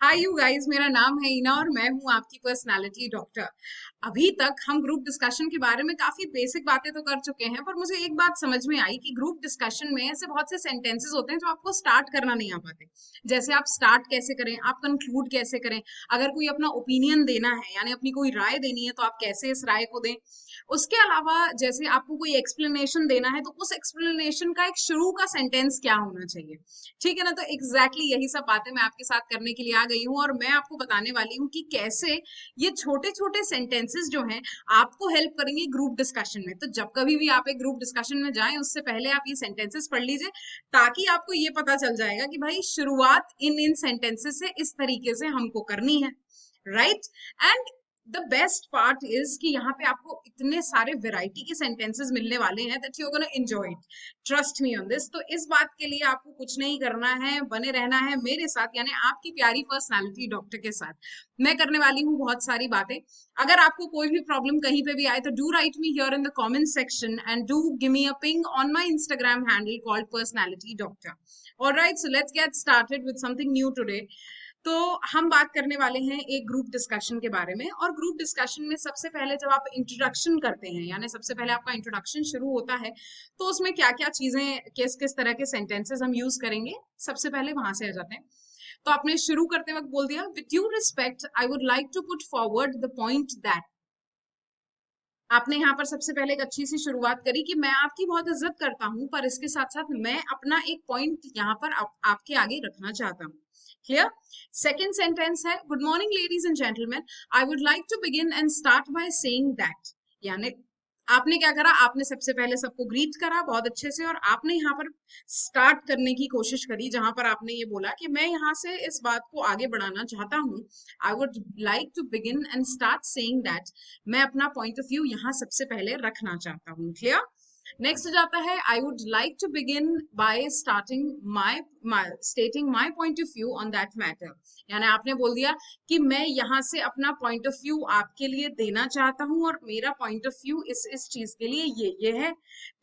Hi you guys, मेरा नाम है ईना और मैं हूँ आपकी पर्सनालिटी डॉक्टर। अभी तक हम ग्रुप डिस्कशन के बारे में काफी बेसिक बातें तो कर चुके हैं, पर मुझे एक बात समझ में आई कि ग्रुप डिस्कशन में ऐसे बहुत से सेंटेंसेस होते हैं जो आपको स्टार्ट करना नहीं आ पाते। जैसे आप स्टार्ट कैसे करें, आप कंक्लूड कैसे करें, अगर कोई अपना ओपिनियन देना है यानी अपनी कोई राय देनी है तो आप कैसे इस राय को दें। उसके अलावा जैसे आपको कोई एक्सप्लेनेशन देना है तो उस एक्सप्लेनेशन का एक शुरू का सेंटेंस क्या होना चाहिए। ठीक है ना, तो एग्जैक्टली यही सब बातें मैं आपके साथ करने के लिए आ गई हूँ और मैं आपको बताने वाली हूँ कि कैसे ये छोटे छोटे सेंटेंसेस जो हैं आपको हेल्प करेंगे ग्रुप डिस्कशन में। तो जब कभी भी आप एक ग्रुप डिस्कशन में जाएं उससे पहले आप ये सेंटेंसेस पढ़ लीजिए, ताकि आपको ये पता चल जाएगा कि भाई शुरुआत इन इन सेंटेंसेस से इस तरीके से हमको करनी है, right. And the best part is कि यहाँ पे आपको इतने सारे वेराइटी के सेंटेंसेस मिलने वाले हैं that you are gonna enjoy it. Trust me on this. तो इस बात के लिए आपको कुछ नहीं करना है, बने रहना है मेरे साथ यानी आपकी प्यारी पर्सनालिटी डॉक्टर के साथ। मैं करने वाली हूँ बहुत सारी बातें। अगर आपको कोई भी प्रॉब्लम कहीं पे भी आए तो do right me here in the comment section and do give me a ping on my Instagram handle called personality doctor. Alright, so let's get started with something new today. तो हम बात करने वाले हैं एक ग्रुप डिस्कशन के बारे में। और ग्रुप डिस्कशन में सबसे पहले जब आप इंट्रोडक्शन करते हैं यानी सबसे पहले आपका इंट्रोडक्शन शुरू होता है तो उसमें क्या क्या चीजें, किस किस तरह के सेंटेंसेस हम यूज करेंगे, सबसे पहले वहां से आ जाते हैं। तो आपने शुरू करते वक्त बोल दिया, with due respect I would like to put forward the point that. आपने यहाँ पर सबसे पहले एक अच्छी सी शुरुआत करी कि मैं आपकी बहुत इज्जत करता हूँ पर इसके साथ साथ मैं अपना एक पॉइंट यहाँ पर आपके आगे रखना चाहता हूँ। क्लियर। सेकेंड सेंटेंस है, good morning ladies and gentleman, I would like to begin and start by saying that. यानी आपने क्या करा, आपने सबसे पहले सबको ग्रीट करा बहुत अच्छे से और आपने यहाँ पर स्टार्ट करने की कोशिश करी जहां पर आपने ये बोला कि मैं यहाँ से इस बात को आगे बढ़ाना चाहता हूँ। I would like to begin and start saying that. मैं अपना पॉइंट ऑफ व्यू यहाँ सबसे पहले रखना चाहता हूँ। क्लियर। नेक्स्ट जाता है, I would like to begin by starting my stating my point of view on that matter. यानी आपने बोल दिया कि मैं यहाँ से अपना पॉइंट ऑफ व्यू आपके लिए देना चाहता हूँ और मेरा पॉइंट ऑफ व्यू इस चीज के लिए ये है।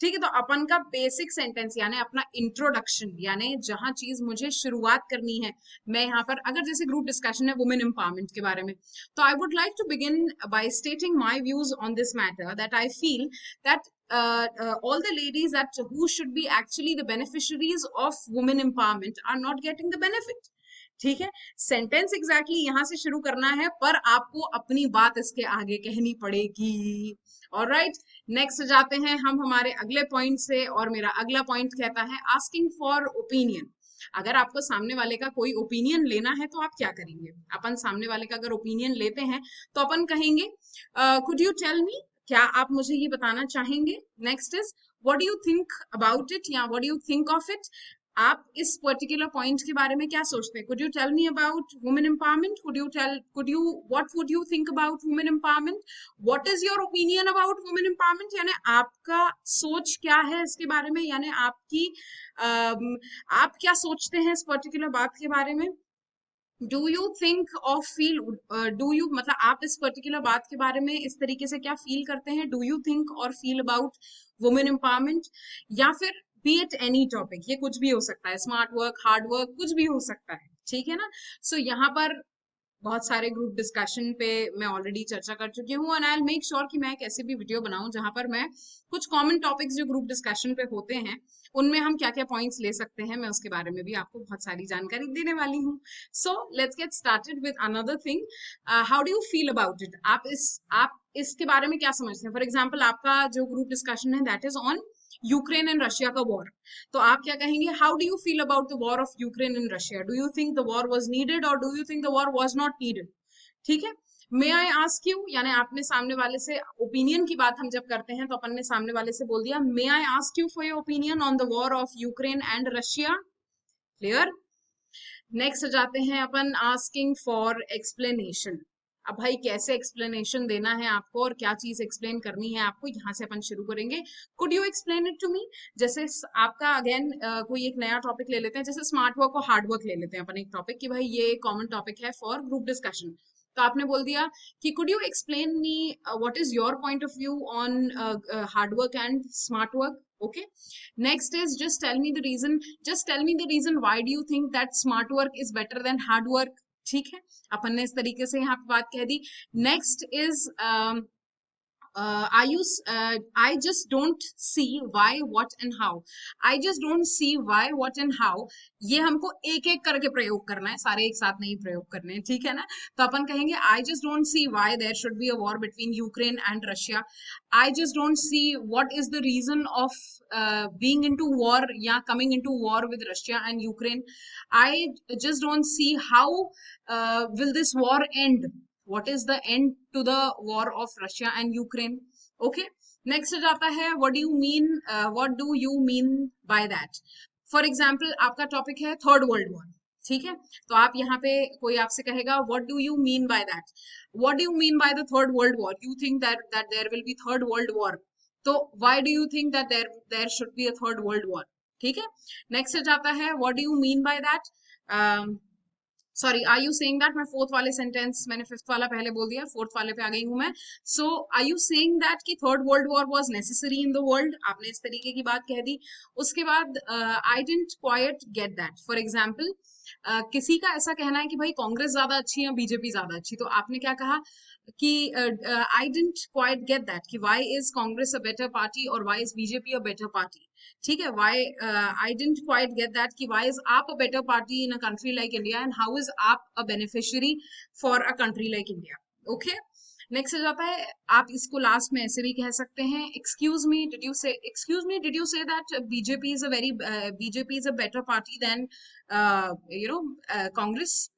ठीक है, तो अपन का बेसिक सेंटेंस यानी अपना इंट्रोडक्शन यानी जहां चीज मुझे शुरुआत करनी है। मैं यहाँ पर अगर जैसे ग्रुप डिस्कशन है वुमेन एम्पावरमेंट के बारे में, तो I would like to begin by stating my views on this matter that I feel that all the ladies that who should be actually the beneficiaries of women empowerment are not getting the benefit। ठीक है, sentence exactly यहां से शुरू करना है पर आपको अपनी बात इसके आगे कहनी पड़ेगी। ऑलराइट, नेक्स्ट जाते हैं हम हमारे अगले पॉइंट से और मेरा अगला पॉइंट कहता है आस्किंग फॉर ओपिनियन। अगर आपको सामने वाले का कोई ओपिनियन लेना है तो आप क्या करेंगे। अपन सामने वाले का अगर ओपिनियन लेते हैं तो अपन कहेंगे, कुड यू टेल मी, क्या आप मुझे ये बताना चाहेंगे। Next is, what do you think about it या what do you think of it. आप इस पर्टिकुलर पॉइंट के बारे में क्या सोचते हैं। Could you tell me about women empowerment, could you what would you think about women empowerment, what is your opinion about women empowerment. यानी आपका सोच क्या है इसके बारे में, यानी आपकी आप क्या सोचते हैं इस पर्टिकुलर बात के बारे में। Do you think of feel, do you मतलब आप इस पर्टिकुलर बात के बारे में इस तरीके से क्या फील करते हैं। डू यू थिंक और फील अबाउट वुमेन एम्पावरमेंट, या फिर बी इट एनी टॉपिक, ये कुछ भी हो सकता है, स्मार्ट वर्क, हार्ड वर्क, कुछ भी हो सकता है। ठीक है ना। सो यहाँ पर बहुत सारे ग्रुप डिस्कशन पे मैं ऑलरेडी चर्चा कर चुकी हूँ and I will make sure कि मैं एक ऐसी भी वीडियो बनाऊं जहां पर मैं कुछ कॉमन टॉपिक्स जो ग्रुप डिस्कशन पे होते हैं उनमें हम क्या क्या पॉइंट्स ले सकते हैं, मैं उसके बारे में भी आपको बहुत सारी जानकारी देने वाली हूँ। So let's get started with another thing, how do you feel about it. आप इसके बारे में क्या समझते हैं। फॉर एग्जाम्पल आपका जो ग्रुप डिस्कशन है that is on Ukraine and Russia का वॉर। तो आप क्या कहेंगे, how do you feel about the war of Ukraine and Russia. Do you think the war was needed और do you think the war was not needed. ठीक है। मे I ask you, यानी आपने सामने वाले से ओपिनियन की बात हम जब करते हैं तो अपन ने सामने वाले से बोल दिया, may I ask you for your opinion on the war of Ukraine and Russia. Clear. Next जाते हैं अपन आस्किंग फॉर एक्सप्लेनेशन। अब भाई कैसे एक्सप्लेनेशन देना है आपको और क्या चीज एक्सप्लेन करनी है आपको, यहाँ से अपन शुरू करेंगे। Could you explain it to me. जैसे आपका अगेन कोई एक नया टॉपिक ले लेते हैं, जैसे स्मार्ट वर्क और हार्ड वर्क ले लेते हैं अपन एक टॉपिक कि भाई ये कॉमन टॉपिक है फॉर ग्रुप डिस्कशन। तो आपने बोल दिया कि could you explain me what is your point of view on hard work and smart work. Okay. Next is, just tell me the reason why do you think that smart work is better than hard work. ठीक है, अपन ने इस तरीके से यहाँ पे बात कह दी। Next is I just don't see why, what and how. I just don't see why, what and how. ये हमको एक एक करके प्रयोग करना है, सारे एक साथ नहीं प्रयोग करने हैं, ठीक है ना? तो अपन कहेंगे I just don't see why there should be a war between Ukraine and Russia. I just don't see what is the reason of being into war या coming into war with Russia and Ukraine. I just don't see how will this war end. What is the end to the war of Russia and Ukraine? Okay. Next जाता है what do you mean? What do you mean by that? For example, आपका topic है third world war, ठीक है? तो आप यहाँ पे कोई आपसे कहेगा what do you mean by that? What do you mean by the third world war? You think that there will be third world war. तो why do you think that there should be a third world war? ठीक है? Next जाता है what do you mean by that? Sorry, are you saying that, मैं fourth वाले sentence, मैंने fifth वाला पहले बोल दिया, फोर्थ वाले पे आ गई हूं मैं। सो आर यू सेइंग दैट कि third world war was necessary in the world, आपने इस तरीके की बात कह दी। उसके बाद आई didn't quite get that. For example, किसी का ऐसा कहना है कि भाई कांग्रेस ज्यादा अच्छी है, बीजेपी ज्यादा अच्छी, तो आपने क्या कहा कि I didn't quite get that कि why is Congress a better party और why is BJP a better party, ठीक है? Why I didn't quite get that कि why is AAP a better party in a country like India and how is AAP a beneficiary for a country like India. Okay, next आ जाता है, आप इसको last में ऐसे भी कह सकते हैं, excuse me did you say that BJP is a very BJP is a better party than Congress.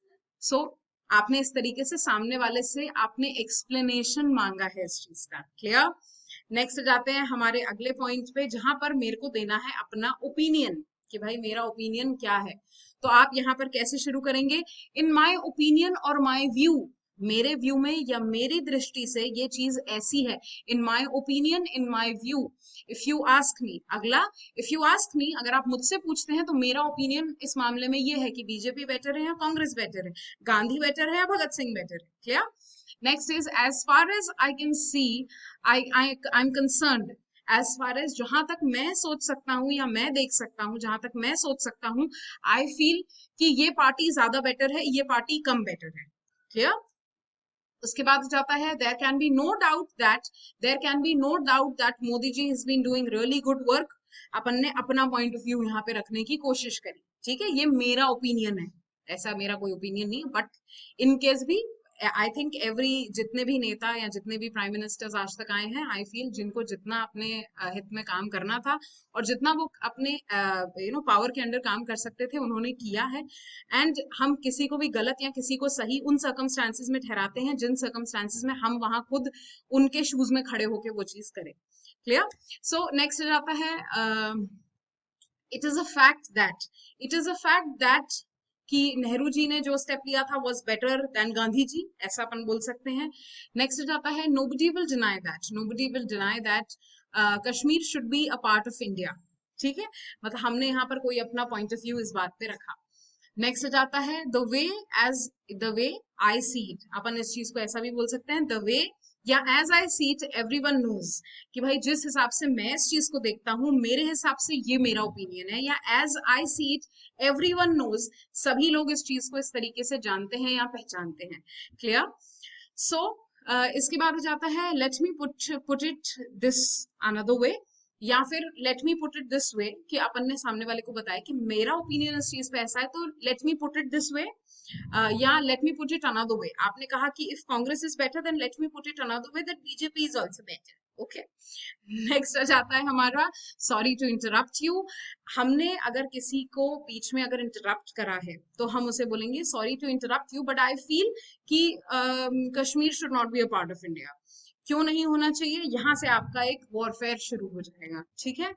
So आपने इस तरीके से सामने वाले से आपने एक्सप्लेनेशन मांगा है इस चीज का। क्लियर? नेक्स्ट जाते हैं हमारे अगले पॉइंट पे, जहां पर मेरे को देना है अपना ओपिनियन कि भाई मेरा ओपिनियन क्या है। तो आप यहाँ पर कैसे शुरू करेंगे? इन माय ओपिनियन और माय व्यू, मेरे व्यू में या मेरी दृष्टि से ये चीज ऐसी है। In my opinion, in my view. If you ask me, अगला, इफ यू आस्क मी, अगर आप मुझसे पूछते हैं तो मेरा ओपिनियन इस मामले में ये है कि बीजेपी बेटर है या कांग्रेस बेटर है, गांधी बेटर है या भगत सिंह बेटर है। Clear? Next is as far as I can see, I am concerned, as far as जहां तक मैं सोच सकता हूँ या मैं देख सकता हूँ, जहां तक मैं सोच सकता हूँ, आई फील कि ये पार्टी ज्यादा बेटर है, ये पार्टी कम बेटर है। क्लियर? उसके बाद जाता है there can be no doubt that, there can be no doubt that Modi ji has been doing really good work. अपन ने अपना पॉइंट ऑफ व्यू यहाँ पे रखने की कोशिश करी, ठीक है? ये मेरा ओपिनियन है, ऐसा मेरा कोई ओपिनियन नहीं, बट इन केस भी आई थिंक एवरी, जितने भी नेता या जितने भी प्राइम मिनिस्टर्स आज तक आए हैं, आई फील जिनको जितना अपने हित में काम करना था और जितना वो अपने पावर के अंडर काम कर सकते थे उन्होंने किया है। एंड हम किसी को भी गलत या किसी को सही उन सर्कमस्टांसिस में ठहराते हैं जिन सर्कमस्टांसिस में हम वहां खुद उनके शूज में खड़े होके वो चीज करें। क्लियर? सो नेक्स्ट जाता है it is a fact that, it is a fact that कि नेहरू जी ने जो स्टेप लिया था was better than Gandhi ji, ऐसा अपन बोल सकते हैं। नेक्स्ट जाता है nobody will deny that, nobody will deny that Kashmir should be a part of India, ठीक है? मतलब हमने यहाँ पर कोई अपना पॉइंट ऑफ व्यू इस बात पे रखा। नेक्स्ट जाता है the way, as the way I see it, अपन इस चीज को ऐसा भी बोल सकते हैं, द वे या as I see it everyone knows, कि भाई जिस हिसाब से मैं इस चीज को देखता हूँ मेरे हिसाब से ये मेरा ओपिनियन है, या as I see it everyone knows, सभी लोग इस चीज को इस तरीके से जानते हैं या पहचानते हैं। क्लियर? सो इसके बाद जाता है late me put it this another way, या फिर late me put it this वे, कि अपन ने सामने वाले को बताया कि मेरा ओपिनियन इस चीज पे ऐसा है, तो let me put it this way, या let me put it another way. आपने कहा कि if Congress is better then let me put it another way that BJP is also better. Okay, next आ जाता है हमारा सॉरी टू इंटरप्ट यू। हमने अगर किसी को बीच में अगर इंटरप्ट करा है तो हम उसे बोलेंगे sorry to interrupt you, but I feel कि Kashmir should not be a part of India. क्यों नहीं होना चाहिए? यहां से आपका एक वॉरफेयर शुरू हो जाएगा, ठीक है?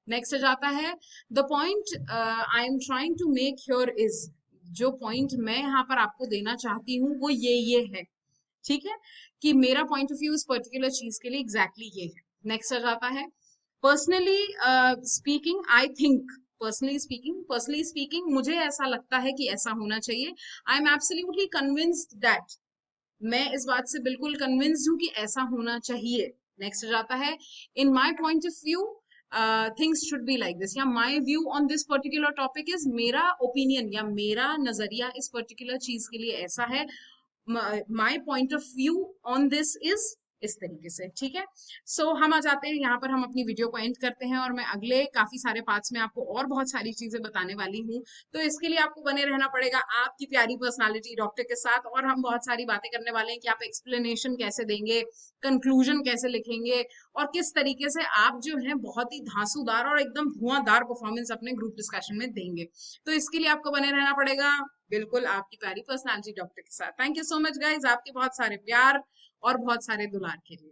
नेक्स्ट जाता है the point I am trying to make here is, जो पॉइंट मैं यहाँ पर आपको देना चाहती हूँ वो ये है, ठीक है? कि मेरा पॉइंट ऑफ व्यू इस पर्टिकुलर चीज के लिए एग्जैक्टली ये है। नेक्स्ट आ जाता है personally speaking I think, personally speaking मुझे ऐसा लगता है कि ऐसा होना चाहिए। I am absolutely convinced that, मैं इस बात से बिल्कुल कन्विंस्ड हूँ कि ऐसा होना चाहिए। नेक्स्ट जाता है in my point of view things should be like this, या my view on this particular topic is, मेरा ओपिनियन या मेरा नजरिया इस पर्टिकुलर चीज के लिए ऐसा है, my point of view on this is इस तरीके से, ठीक है। हम आ जाते हैं यहाँ पर, हम अपनी वीडियो को एंड करते हैं, और मैं अगले काफी सारे पार्ट्स में आपको और बहुत सारी चीजें बताने वाली हूँ। तो इसके लिए आपको बने रहना पड़ेगा आपकी प्यारी पर्सनालिटी डॉक्टर के साथ, और हम बहुत सारी बातें करने वाले हैं कि आप एक्सप्लेनेशन कैसे देंगे, कंक्लूजन कैसे लिखेंगे, और किस तरीके से आप जो है बहुत ही धांसूदार और एकदम धुआंधार परफॉर्मेंस अपने ग्रुप डिस्कशन में देंगे। तो इसके लिए आपको बने रहना पड़ेगा बिल्कुल आपकी प्यारी पर्सनालिटी डॉक्टर के साथ। Thank you so much guys, आपके बहुत सारे प्यार और बहुत सारे दुलार के लिए।